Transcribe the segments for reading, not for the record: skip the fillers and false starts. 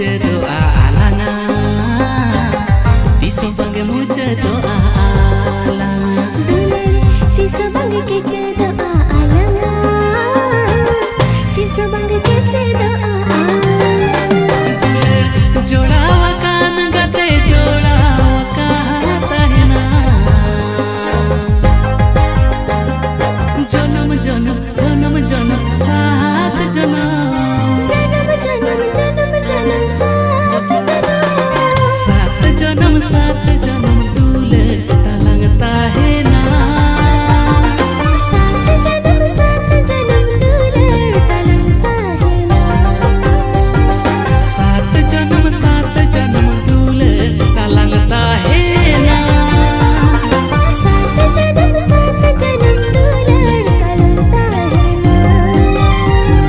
मुझे दोआ आलाना तिसो बंगे मुझे दोआ आलाना तिसो बंगे किचे दोआ आलाना तिसो बंगे किचे दोआ आलाना जोड़ावा कान गते जोड़ावा कहता है ना जन्म जन्म जन्म जन्म सात जन्म सात जन्म दूल्हे लगता है ना सात जन्म दूल्हे लगता है ना सात जन्म दूल्हे लगता है ना सात जन्म दूल्हे लगता है ना।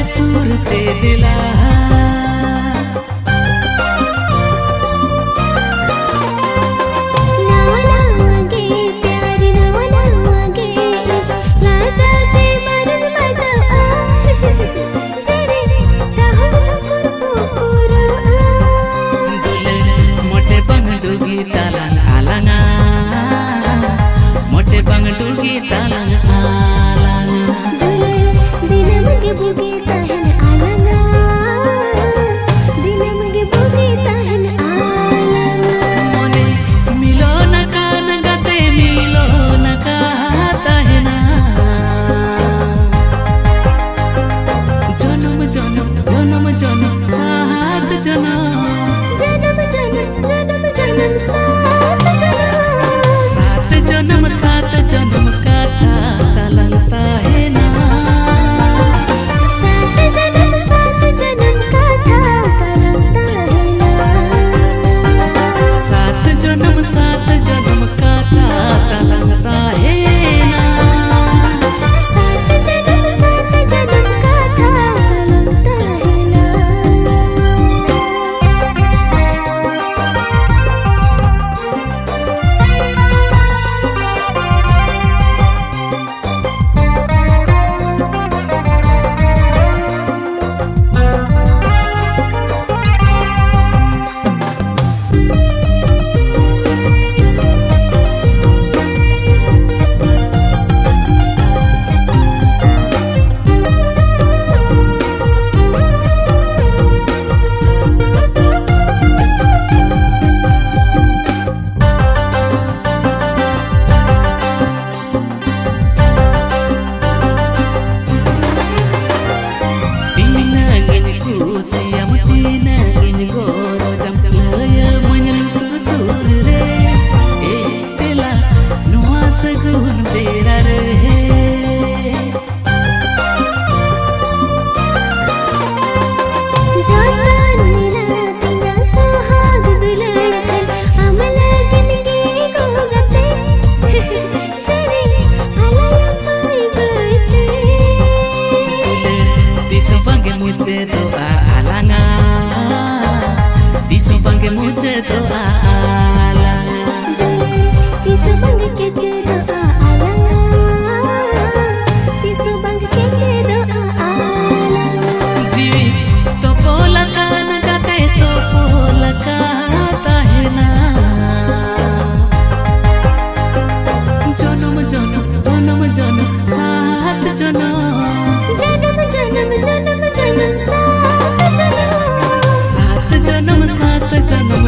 सूरते दिला मोटे बंग डूगी तालंग आलाना मोटे बंग डूगी तालंग आलाना दिन मगे बुगे तहन आलाना दिन मगे बुगे तहन आलाना मोने मिलो न कान गते मिलो न कहता है ना जन्म जन्म जन्म जन्म सात जन्म जन्म जन्म जन्म जन्म सात जन्म कथा लगता है ना सात जन्म कथा लगता है ना सात जन्म कथा लगता है ना सात जन्म कथा लगता है ना। मुझे दोआ आलाना तिसो बंगे मुझे दोआ आलाना तिसो बंगे किचे दोआ आलाना तिसो बंगे किचे दोआ आलाना जीवी तो पोला कान गाते तो पोला कहता है ना जन्म जन्म जन्म जन्म सात जन्म जन्म जन्म जन्म जन्म सात जन्म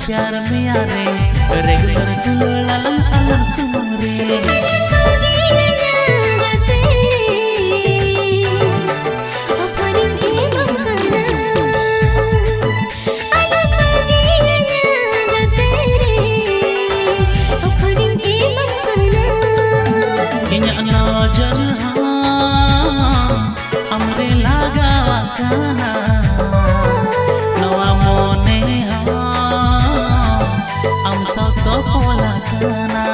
प्यार में यारे रेगुलर गुल अलग अलग सुमरे इन्या नजर हमरे लागा काना नवा मोने हम सब तो पोला काना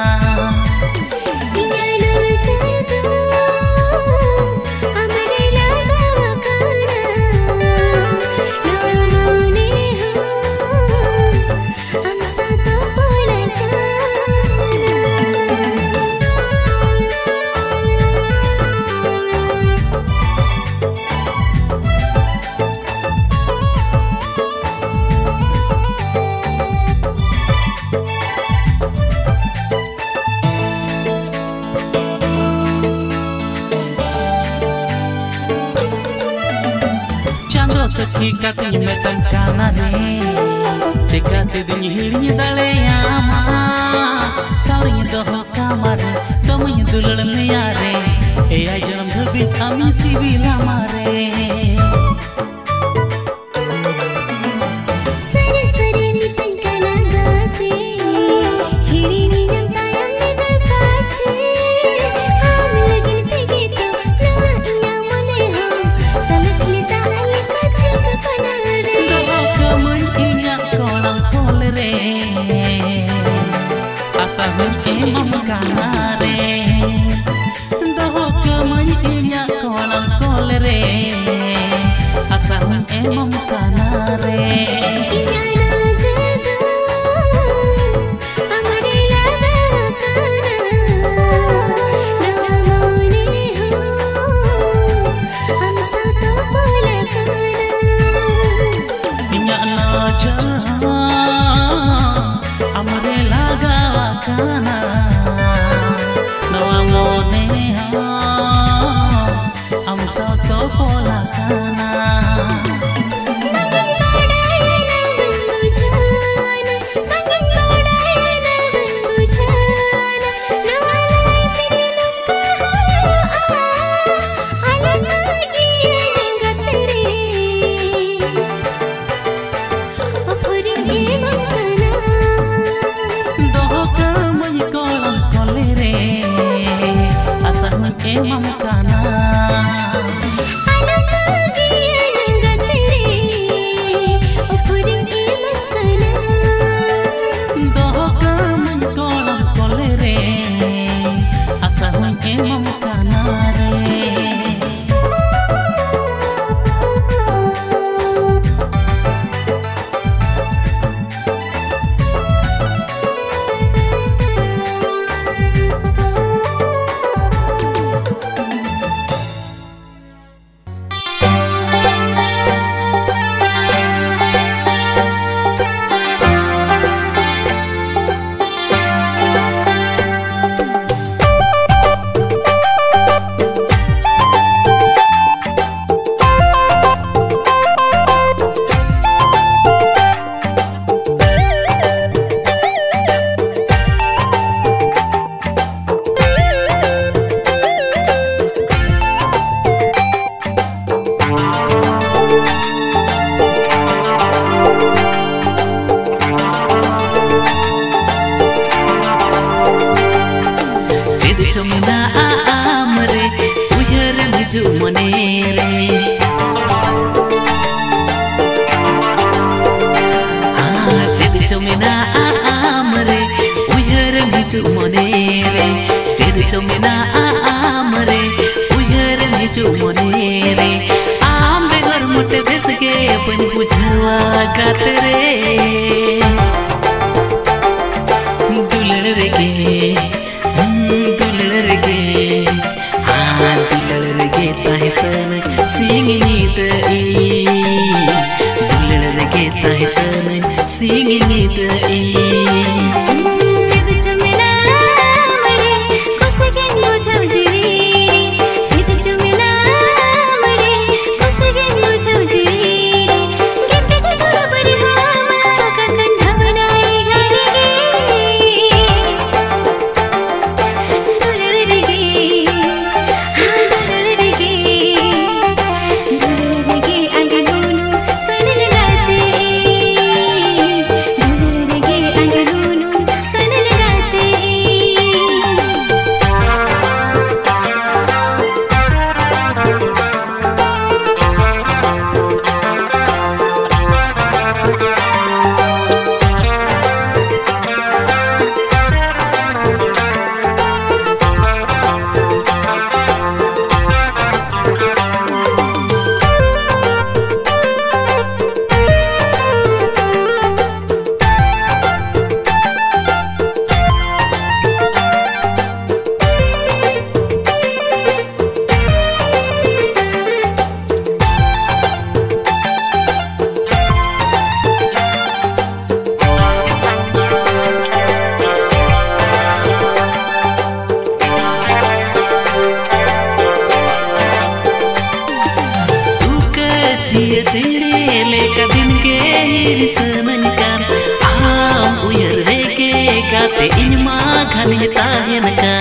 सखी कतई में तंकाना रे चिकाते दिन हिड़ी दलेयामा साली दोहो कामारे तमई दुलड़ में यारे ए आई जन्म धबी अमी सिविला मारे Emam kanare doho kaman inya kolam kolere asal emam kanare kana nawa mone am sa to pola kana emam kana doho kaman kolam kolere asal emam kana re Chomina amre uyar niju monere chedi chomina amre uyar niju monere chedi chomina amre uyar niju monere ambe घर मोटे base के अपन बुझवा कातरे दुलड़ रे के ताहे सन सिंगनीत दुलड़ गे ताहे सन सिंगनीत बनाए इनमा घनी ताहन का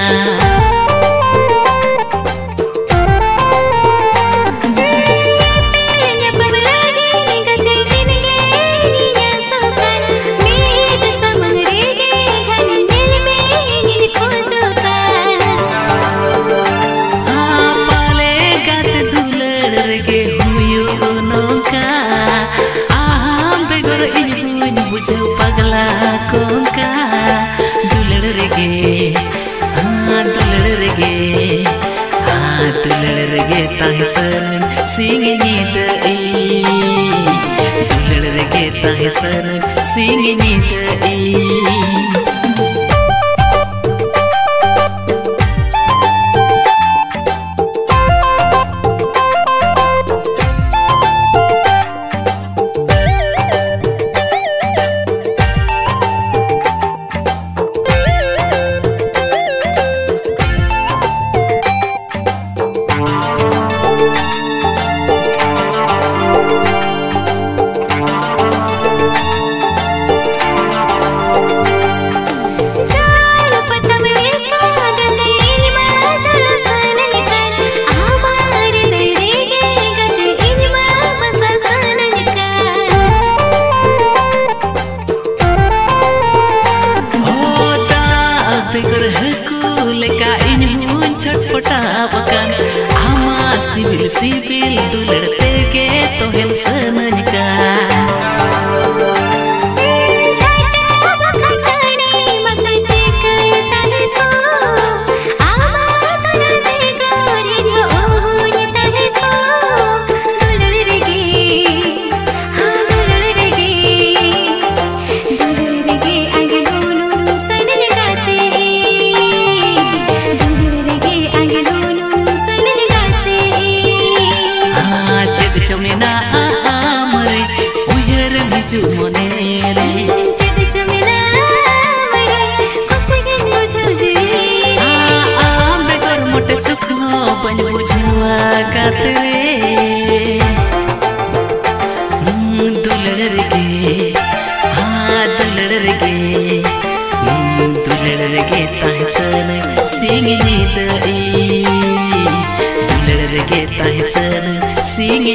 पगला कोंका दुलड़ रेगे हाँ दुलड़ रेगे हाँ दुलड़ रेगे ताहसन सिंह नींद दुलड़ रेगे ताहसन सिंह नींद छटपटावकन आमा सिविल सिविल दुलड़ते के तो हम सनन का बन बुझवा कातरे दुलड़ रेगे हाँ दुलड़ रेगे दुलड़ रेगे ताहसन सिंह नींद दुलड़ रेगे ताहसन सिंह